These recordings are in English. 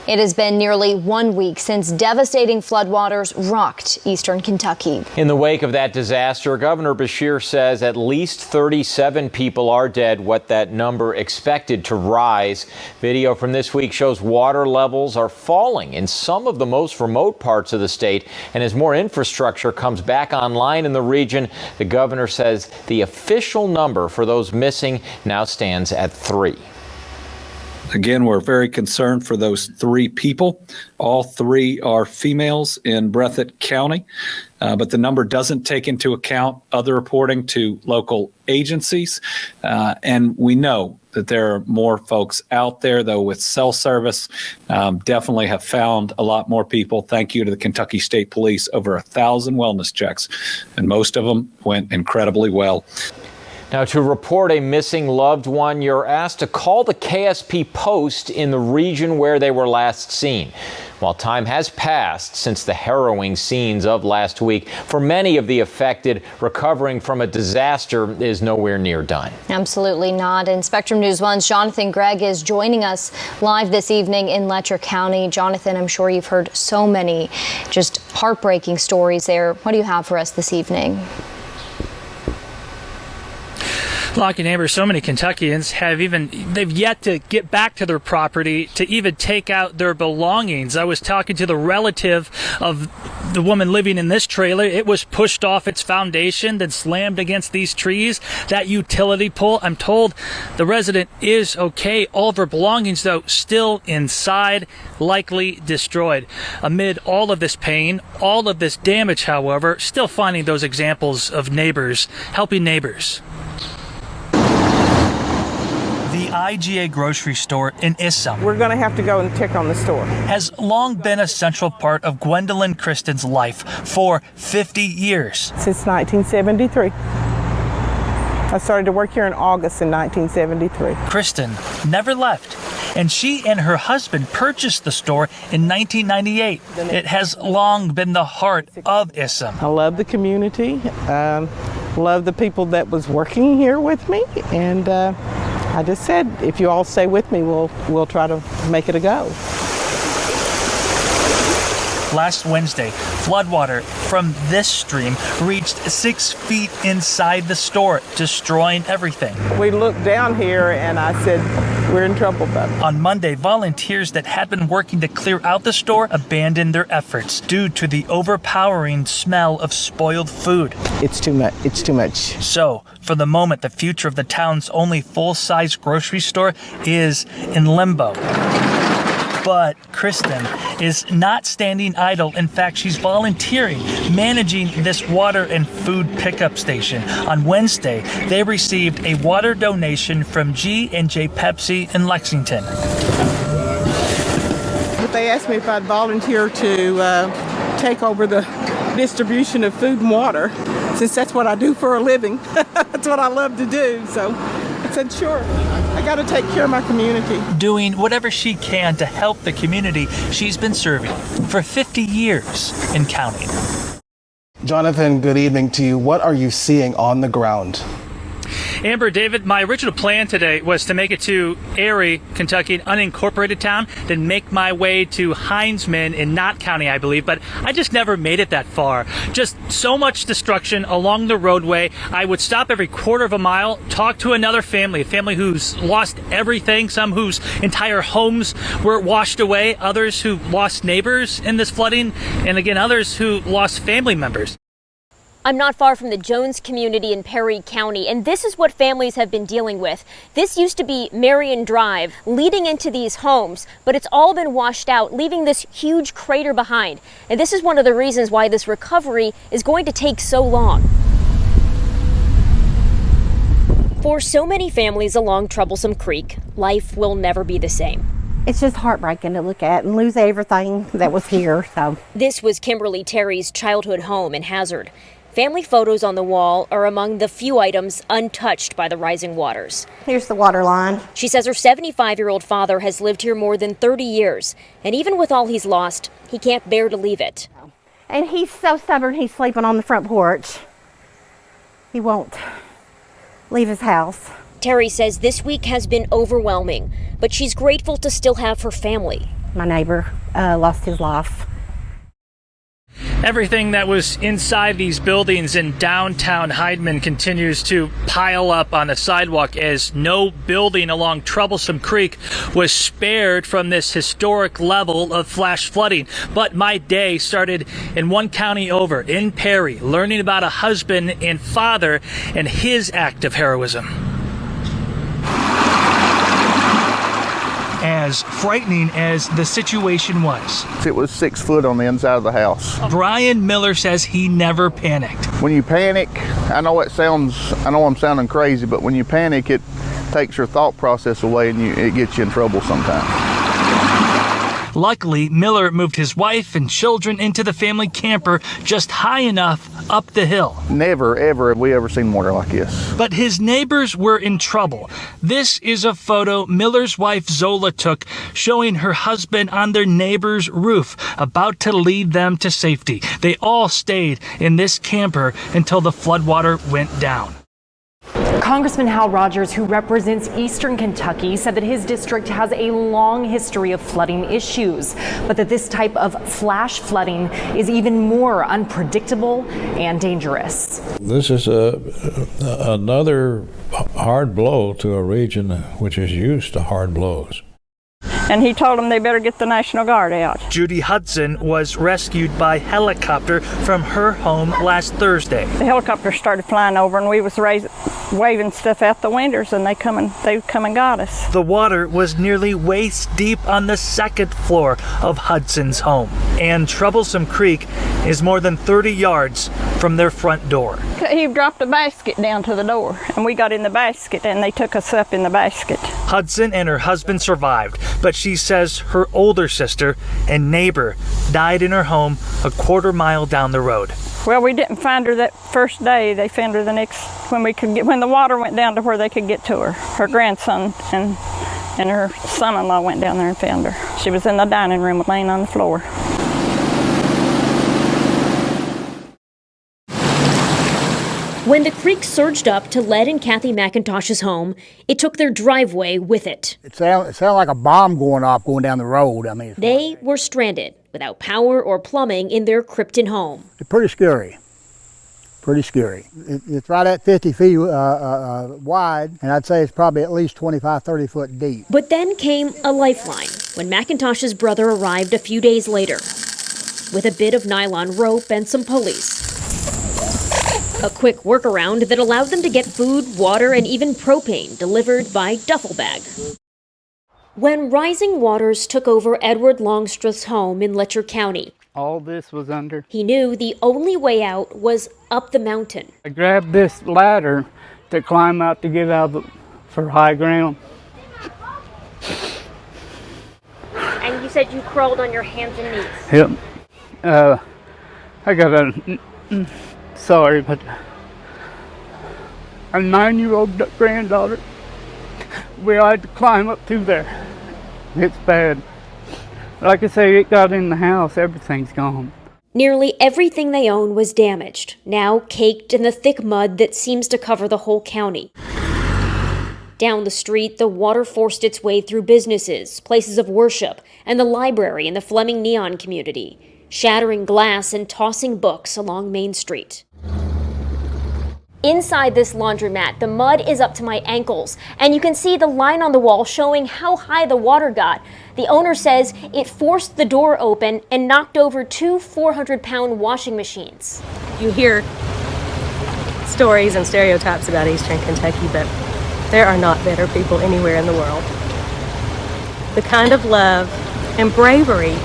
It has been nearly 1 week since devastating floodwaters rocked eastern Kentucky. In the wake of that disaster, Governor Beshear says at least 37 people are dead, what that number expected to rise. Video from this week shows water levels are falling in some of the most remote parts of the state. And as more infrastructure comes back online in the region, the governor says the official number for those missing now stands at 3. Again, we're very concerned for those 3 people. All 3 are females in Breathitt County, but the number doesn't take into account other reporting to local agencies. And we know that there are more folks out there, though, with cell service. Definitely have found a lot more people. Thank you to the Kentucky State Police, over 1,000 wellness checks, and most of them went incredibly well. Now, to report a missing loved one, you're asked to call the KSP post in the region where they were last seen. While time has passed since the harrowing scenes of last week, for many of the affected, recovering from a disaster is nowhere near done. Absolutely not. And Spectrum News 1's Jonathan Gregg is joining us live this evening in Letcher County. Jonathan, I'm sure you've heard so many just heartbreaking stories there. What do you have for us this evening? Lucky neighbors, so many Kentuckians they've yet to get back to their property to even take out their belongings. I was talking to the relative of the woman living in this trailer. It was pushed off its foundation, then slammed against these trees. That utility pole, I'm told the resident is okay. All of her belongings, though, still inside, likely destroyed. Amid all of this pain, all of this damage, however, still finding those examples of neighbors helping neighbors. The IGA grocery store in Issam. We're going to have to go and check on the store. Has long been a central part of Gwendolyn Kristen's life for 50 years. Since 1973. I started to work here in August in 1973. Kristen never left, and she and her husband purchased the store in 1998. It has long been the heart of Issam. I love the community, love the people that was working here with me, and I just said, if you all stay with me, we'll try to make it a go. Last Wednesday, floodwater from this stream reached 6 feet inside the store, destroying everything. We looked down here and I said, we're in trouble, Bub. On Monday, volunteers that had been working to clear out the store abandoned their efforts due to the overpowering smell of spoiled food. It's too much. It's too much. So, for the moment, the future of the town's only full-size grocery store is in limbo. But Kristen is not standing idle. In fact, she's volunteering, managing this water and food pickup station. On Wednesday, they received a water donation from G&J Pepsi in Lexington. But they asked me if I'd volunteer to take over the distribution of food and water, since that's what I do for a living. That's what I love to do. So I said, sure. I got to take care of my community. Doing whatever she can to help the community she's been serving for 50 years and counting. Jonathan, good evening to you. What are you seeing on the ground? Amber, David, my original plan today was to make it to Erie, Kentucky, an unincorporated town, then make my way to Heinzman in Knott County, I believe, but I just never made it that far. Just so much destruction along the roadway. I would stop every quarter of a mile, talk to another family, a family who's lost everything, some whose entire homes were washed away, others who lost neighbors in this flooding, and again, others who lost family members. I'm not far from the Jones community in Perry County, and this is what families have been dealing with. This used to be Marion Drive leading into these homes, but it's all been washed out, leaving this huge crater behind. And this is one of the reasons why this recovery is going to take so long. For so many families along Troublesome Creek, life will never be the same. It's just heartbreaking to look at and lose everything that was here. So this was Kimberly Terry's childhood home in Hazard. Family photos on the wall are among the few items untouched by the rising waters. Here's the water line. She says her 75-year-old father has lived here more than 30 years, and even with all he's lost, he can't bear to leave it. And he's so stubborn, he's sleeping on the front porch. He won't leave his house. Terry says this week has been overwhelming, but she's grateful to still have her family. My neighbor lost his life. Everything that was inside these buildings in downtown Hydeman continues to pile up on the sidewalk as no building along Troublesome Creek was spared from this historic level of flash flooding. But my day started in one county over, in Perry, learning about a husband and father and his act of heroism. As frightening as the situation was, it was 6 foot on the inside of the house. Brian Miller says he never panicked. When you panic, I know I'm sounding crazy, but when you panic, it takes your thought process away and it gets you in trouble sometimes. Luckily, Miller moved his wife and children into the family camper just high enough up the hill. Never, ever have we ever seen water like this. But his neighbors were in trouble. This is a photo Miller's wife Zola took showing her husband on their neighbor's roof, about to lead them to safety. They all stayed in this camper until the floodwater went down. Congressman Hal Rogers, who represents Eastern Kentucky, said that his district has a long history of flooding issues, but that this type of flash flooding is even more unpredictable and dangerous. This is another hard blow to a region which is used to hard blows. And he told them they better get the National Guard out. Judy Hudson was rescued by helicopter from her home last Thursday. The helicopter started flying over and we was waving stuff out the windows and they come and got us. The water was nearly waist deep on the second floor of Hudson's home. And Troublesome Creek is more than 30 yards from their front door. He dropped a basket down to the door and we got in the basket and they took us up in the basket. Hudson and her husband survived, but she says her older sister and neighbor died in her home a quarter-mile down the road. Well, we didn't find her that first day. They found her the next, when the water went down to where they could get to her. Her grandson and her son-in-law went down there and found her. She was in the dining room laying on the floor. When the creek surged up to Led and Kathy McIntosh's home, it took their driveway with it. It sounded like a bomb going off going down the road. I mean, they were stranded without power or plumbing in their Krypton home. It's pretty scary. Pretty scary. It's right at 50 feet wide, and I'd say it's probably at least 25, 30 foot deep. But then came a lifeline when McIntosh's brother arrived a few days later with a bit of nylon rope and some pulleys. A quick workaround that allowed them to get food, water, and even propane delivered by duffel bag. When rising waters took over Edward Longstreth's home in Letcher County, all this was under. He knew the only way out was up the mountain. I grabbed this ladder to climb out to get out for high ground. And you said you crawled on your hands and knees. Yep. I got sorry, but a 9-year-old granddaughter. We had to climb up through there. It's bad. Like I say, it got in the house, everything's gone. Nearly everything they own was damaged, now caked in the thick mud that seems to cover the whole county. Down the street, the water forced its way through businesses, places of worship, and the library in the Fleming Neon community, shattering glass and tossing books along Main Street. Inside this laundromat, the mud is up to my ankles, and you can see the line on the wall showing how high the water got. The owner says it forced the door open and knocked over 2 400-pound washing machines. You hear stories and stereotypes about Eastern Kentucky, but there are not better people anywhere in the world. The kind of love and bravery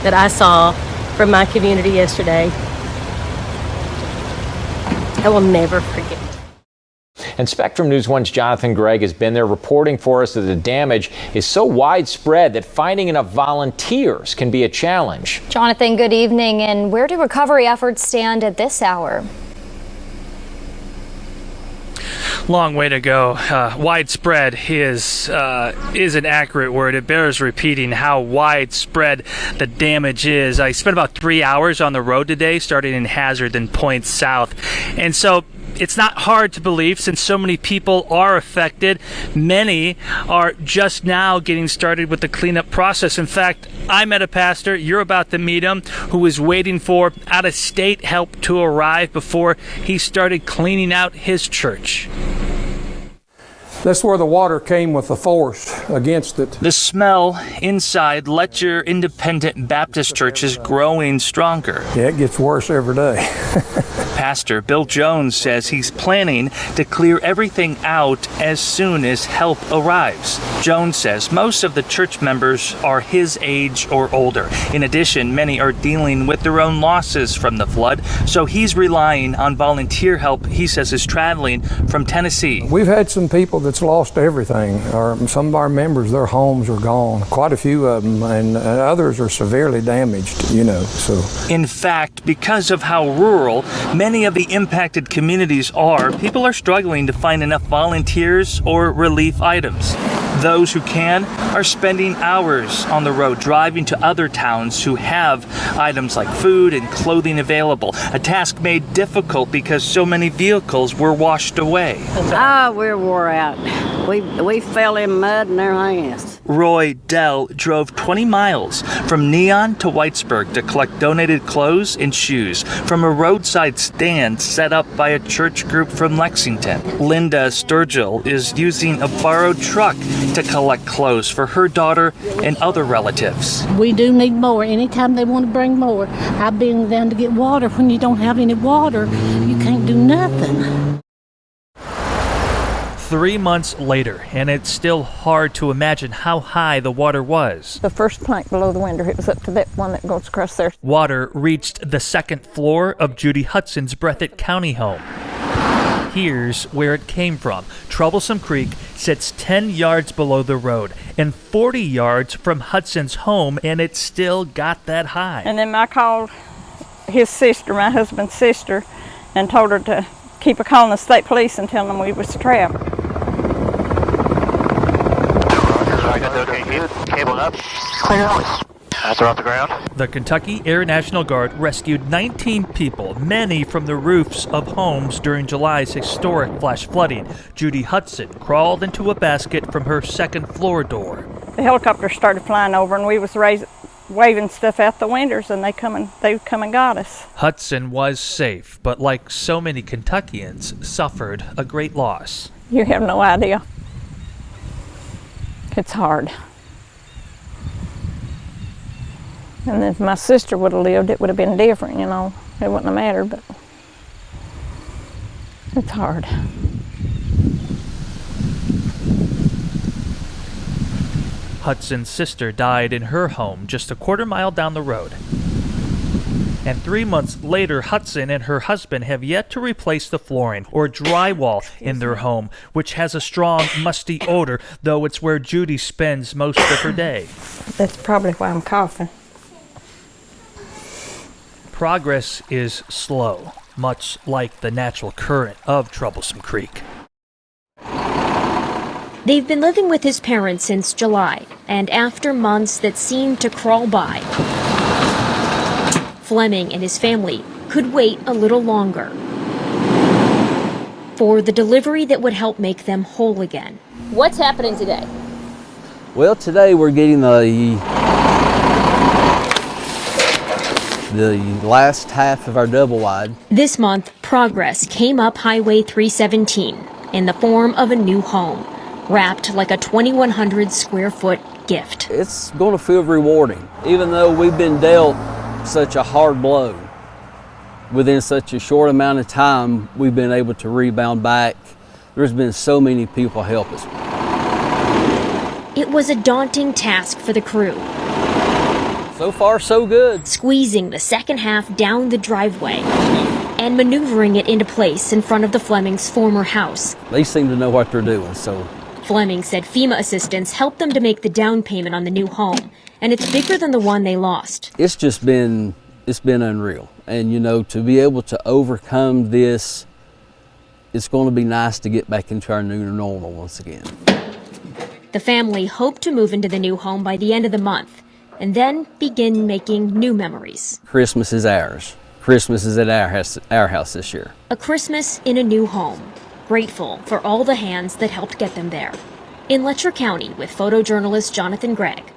that I saw from my community yesterday, I will never forget. And Spectrum News 1's Jonathan Gregg has been there reporting for us that the damage is so widespread that finding enough volunteers can be a challenge. Jonathan, good evening. And where do recovery efforts stand at this hour? Long way to go. Widespread is an accurate word. It bears repeating how widespread the damage is. I spent about 3 hours on the road today, starting in Hazard, then Point South. And so it's not hard to believe since so many people are affected. Many are just now getting started with the cleanup process. In fact, I met a pastor, you're about to meet him, who was waiting for out-of-state help to arrive before he started cleaning out his church. That's where the water came with the force against it. The smell inside Letcher Independent Baptist Church is growing stronger. Yeah, it gets worse every day. Pastor Bill Jones says he's planning to clear everything out as soon as help arrives. Jones says most of the church members are his age or older. In addition, many are dealing with their own losses from the flood, so he's relying on volunteer help he says is traveling from Tennessee. We've had some people that's lost everything. Some of our members, their homes are gone. Quite a few of them, and others are severely damaged, so. In fact, because of how rural many of the impacted communities are, people are struggling to find enough volunteers or relief items. Those who can are spending hours on the road driving to other towns who have items like food and clothing available, a task made difficult because so many vehicles were washed away. We're wore out. We fell in mud and everything else. Roy Dell drove 20 miles from Neon to Whitesburg to collect donated clothes and shoes from a roadside stand set up by a church group from Lexington. Linda Sturgill is using a borrowed truck to collect clothes for her daughter and other relatives. We do need more. Anytime they want to bring more. I've been down to get water. When you don't have any water, you can't do nothing. 3 months later, and it's still hard to imagine how high the water was. The first plank below the window, it was up to that one that goes across there. Water reached the second floor of Judy Hudson's Breathitt County home. Here's where it came from. Troublesome Creek sits 10 yards below the road and 40 yards from Hudson's home, and it still got that high. And then I called his sister, my husband's sister, and told her to keep a calling the state police and telling them we was trapped. Cable up. Clear out. They're off the ground. The Kentucky Air National Guard rescued 19 people, many from the roofs of homes during July's historic flash flooding. Judy Hudson crawled into a basket from her second floor door. The helicopter started flying over and we was waving stuff out the windows, and they come and got us. Hudson was safe, but like so many Kentuckians, suffered a great loss. You have no idea. It's hard. And if my sister would have lived, it would have been different, It wouldn't have mattered, but it's hard. Hudson's sister died in her home just a quarter mile down the road. And 3 months later, Hudson and her husband have yet to replace the flooring or drywall in their home, which has a strong, musty odor, though it's where Judy spends most of her day. That's probably why I'm coughing. Progress is slow, much like the natural current of Troublesome Creek. They've been living with his parents since July, and after months that seemed to crawl by, Fleming and his family could wait a little longer for the delivery that would help make them whole again. What's happening today? Well, today we're getting the last half of our double wide. This month, progress came up Highway 317 in the form of a new home, wrapped like a 2,100 square foot gift. It's going to feel rewarding, even though we've been dealt such a hard blow. Within such a short amount of time, we've been able to rebound back. There's been so many people help us. It was a daunting task for the crew. So far, so good. Squeezing the second half down the driveway and maneuvering it into place in front of the Flemings' former house. They seem to know what they're doing, so. Fleming said FEMA assistance helped them to make the down payment on the new home, and it's bigger than the one they lost. It's been unreal. And to be able to overcome this, it's going to be nice to get back into our new normal once again. The family hoped to move into the new home by the end of the month, and then begin making new memories. Christmas is ours. Christmas is at our house this year. A Christmas in a new home. Grateful for all the hands that helped get them there. In Letcher County with photojournalist Jonathan Gregg.